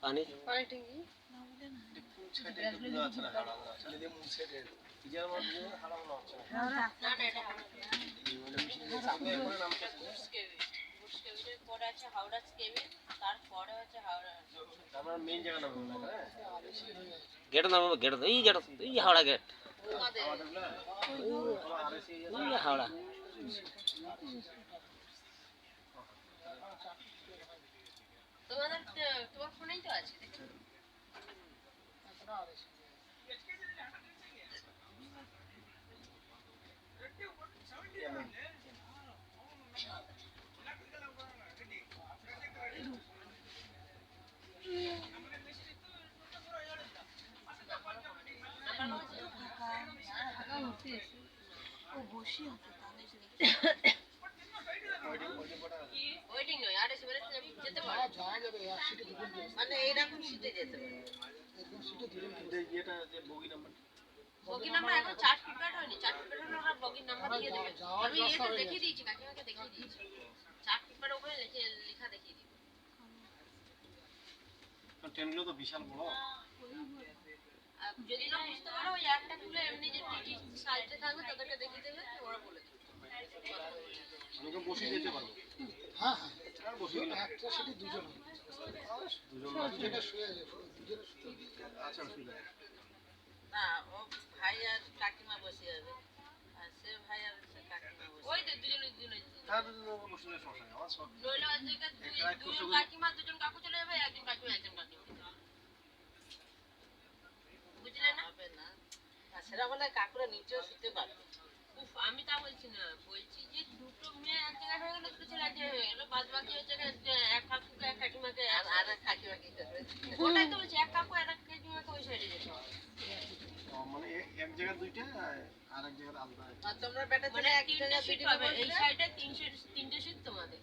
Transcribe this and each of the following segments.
पानी पानी टंकी गेट नाम गेट ये हावड़ा गेट ये हावड़ा তোমার ফোনেই তো আছে ও বসি আছে ওয়েটিং নয় আর এসে যেতে পারে মানে এইরকম সিটে যেতে পারে একদম সিটে ধরে যেটা যে বগি নাম্বার এখন চার্ট প্রিপেয়ার হয়নি চার্ট প্রিপেয়ার হলে ওরা বগি নাম্বার দিয়ে দেবে আমি এটা দেখিয়ে দিয়েছি কাকিমাকে দেখিয়ে দিয়েছি চার্ট প্রিপেয়ার ওখানে লেখা দেখিয়ে দিই ট্রেনগুলো তো বিশাল বড় যদি না বুঝতে পারো ওই একটা তুলে এমনি যে টিটি সাইডে থাকবে তাদেরকে দেখিয়ে দেবে ওরা বলে দেবে আমাকে বসে যেতে পারবো হ্যাঁ হ্যাঁ বসে একটা সেটি দুজন দুজনে শুয়ে দুজনে আচ্ছা অসুবিধা না ও ভাই আর কাকিমা বসে যাবে আর সে ভাই আর কাকিমা বসে ওই তো দুজনে হ্যাঁ দুজনে বসে সমস্যা নেই আমার সব নইলে ওই জায়গা দুজন কাকিমা দুজন কাকু চলে যাবে একজন কাকিমা একজন কাকিমা বুঝলে না হবে না সেটা বলে কাকুরা নিচেও শুতে পারবে উফ আমি তা বলছি না বলছি যে দুটো মেয়ে এক জায়গায় হয়ে গেল দুটো ছেলে এক জায়গায় হয়ে গেল বাদ বাকি হচ্ছে এক কাকুকে এক কাকিমাকে আর এক কাকিমা কি করবে ওটাই তো বলছি এক কাকু আর এক কাকিমাকে ওই সাইডে যেতে মানে এক জায়গা দুইটা আর এক জায়গা আলাদা আর তোমরা বেটা ছেলে এক জায়গা দুইটা পাবে এই সাইডে তিনটে সিট তোমাদের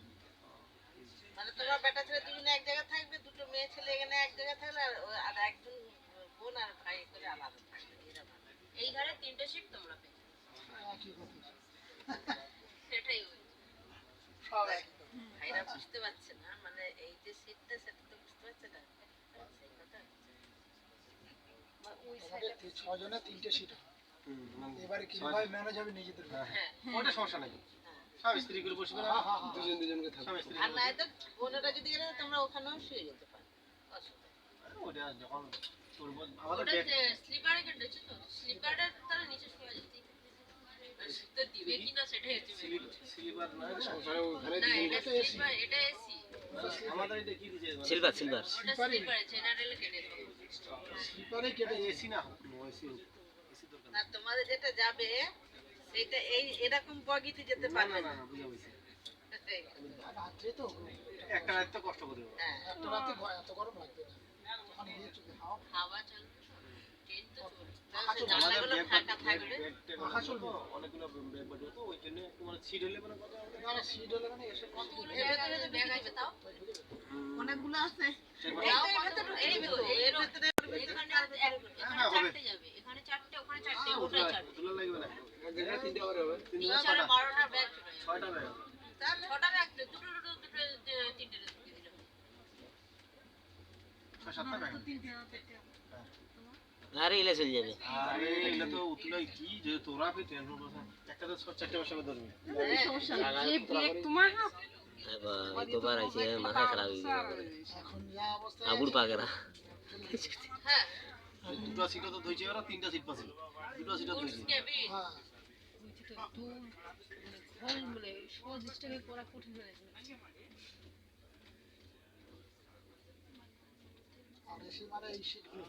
মানে তোমরা বেটা ছেলে দুজনে এক জায়গা থাকবে দুটো মেয়ে ছেলে এখানে এক জায়গা থাকলে আর একজন বোন আর ভাই করে আলাদা থাকবে এই ঘরে তিনটে সিট তোমরা পেয়ে সেটাই সব ভাইরা বুঝতে পারছে না মানে এই যে সিটটা সেটা তো বুঝতে পারছে না সেই কথা ওই সাইডে ছজনে তিনটে সিট এবারে কিভাবে ম্যানেজ হবে নিজেদের হ্যাঁ ওটা সমস্যা নেই সব স্ত্রী করে বসবে না দুজন দুজনকে থাকবে আর নাই তো বোনেরা যদি গেলে তোমরা ওখানেও শুয়ে যেতে পারো অসুবিধা ওটা যখন করব আমাদের স্লিপারে কেটেছে তো স্লিপারের তারা নিচে শুয়ে যেতে শুতে দিবে কিনা সেটাই হচ্ছে সিলভার না সংসারে ওখানে না এটা স্লিপার এটা এসি আমাদের এটা কি দিয়েছে सिल्वर স্লিপারে জেনারেলে কেটে দেবো স্লিপারে কেটে এসি না এসি দরকার না তোমাদের যেটা যাবে সেটা এই এরকম বগিতে যেতে পারবে না না বুঝা হইছে রাত্রে তো একটা রাত তো কষ্ট করে হ্যাঁ একটা রাতে এত গরম লাগবে না তখন ইয়ে চলবে হাওয়া চলবে ট্রেন তো চলবে জানলাগুলো ফাঁকা থাকবে পাখা চলবে অনেকগুলো ব্যাগ বাজবে তো ওই জন্য তোমার সিট হলে মানে কথা হবে না সিট হলে মানে এসে কতগুলো ভেতরে তো ব্যাগ আছে তাও অনেকগুলো আছে চারটে যাবে এখানে চারটে ওখানে চারটে ওটাই চারটে তুলা লাগবে না জায়গা তিনটে করে হবে তিনটা তিনটা 12টা ব্যাগ ছয়টা ব্যাগ ছটা ব্যাগ দুটো তিনটে দিলাম ছয় সাতটা ব্যাগ अरे इले चल जाबे আরে এটা তো উতলাই কি যে তোরা ফে ট্রেন বসে একটা তো চারটে বসে ধরবি এই ব্যাগ তোমার না भाई तो बार ऐसे माथा खराब हो गया এখন যা অবস্থা आबुड़ पागरा হ্যাঁ দুটো সিটও তো ধইছে ওরা তিনটা সিট পাছে দুটো সিটও ধইছে কেবিন হ্যাঁ ঘর মানে সহজ স্টাইলে করা কঠিন হয়ে যায় আর এসে মানে এই সিটগুলো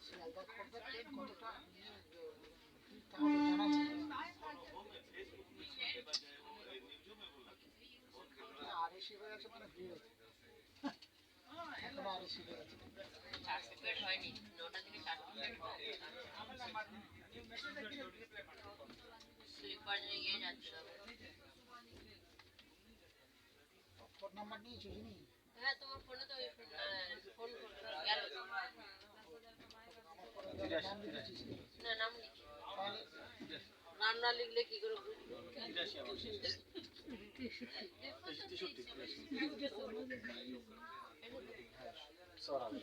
শিয়ালদা খড়দা ট্রেন কতটা তাহলে জানা আর এসে হয়ে আছে মানে ভিড় এখন আর এসে হয়ে আছে সার্টিফিকেট হয়নি 9টা থেকে সার্টিফিকেট স্লিপার নিয়ে যাচ্ছে নাম্বার নিয়েছো শুনি হ্যাঁ তোমার ফোনে তো ফোন গেল নাম লিখেছিস না নাম লিখি তাহলে নাম না লিখলে কি করে বুঝবো? 83 আমার 63 সরাবে